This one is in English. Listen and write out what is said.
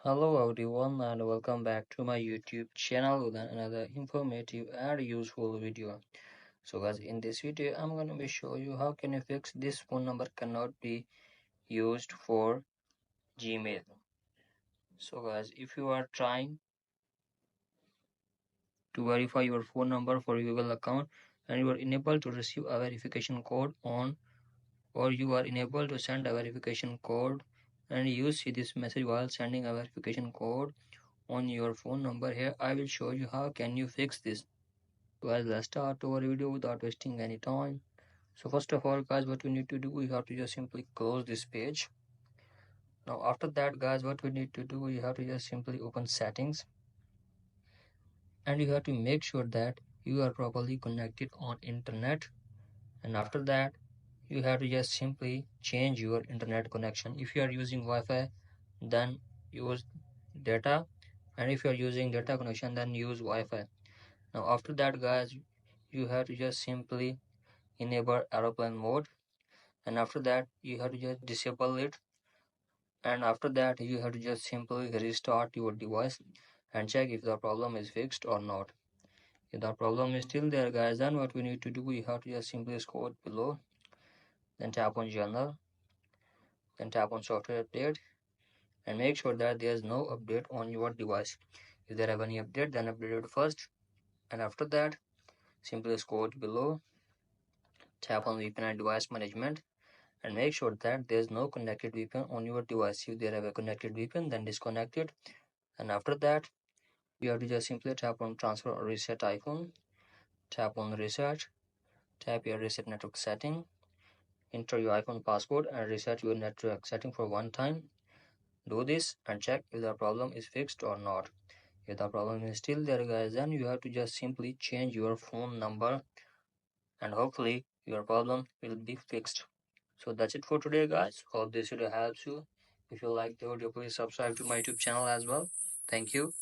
Hello everyone and welcome back to my YouTube channel with another informative and useful video. So guys, in this video I'm going to be show you how can you fix this phone number cannot be used for Gmail. So guys, if you are trying to verify your phone number for Google account and you are unable to receive a verification code on, or you are unable to send a verification code and you see this message while sending a verification code on your phone number, here I will show you how can you fix this. Guys, let's start our video without wasting any time. So first of all guys, what we need to do, we have to just simply close this page. Now after that guys, what we need to do, we have to just simply open settings, and you have to make sure that you are properly connected on internet. And after that, you have to just simply change your internet connection. If you are using Wi-Fi, then use data, and if you are using data connection, then use Wi-Fi. Now after that guys, you have to just simply enable aeroplane mode, and after that you have to just disable it, and after that you have to just simply restart your device and check if the problem is fixed or not. If the problem is still there guys, then what we need to do, we have to just simply scroll below, then tap on general, then tap on software update, and make sure that there is no update on your device. If there have any update, then update it first, and after that simply scroll below, tap on VPN and device management, and make sure that there is no connected VPN on your device. If there have a connected VPN, then disconnect it, and after that you have to just simply tap on transfer or reset icon, tap on reset, tap your reset network setting, enter your iPhone passcode and reset your network setting for one time. Do this and check if the problem is fixed or not. If the problem is still there guys, then you have to just simply change your phone number and hopefully your problem will be fixed. So that's it for today guys. Hope this video helps you. If you like the video, please subscribe to my YouTube channel as well. Thank you.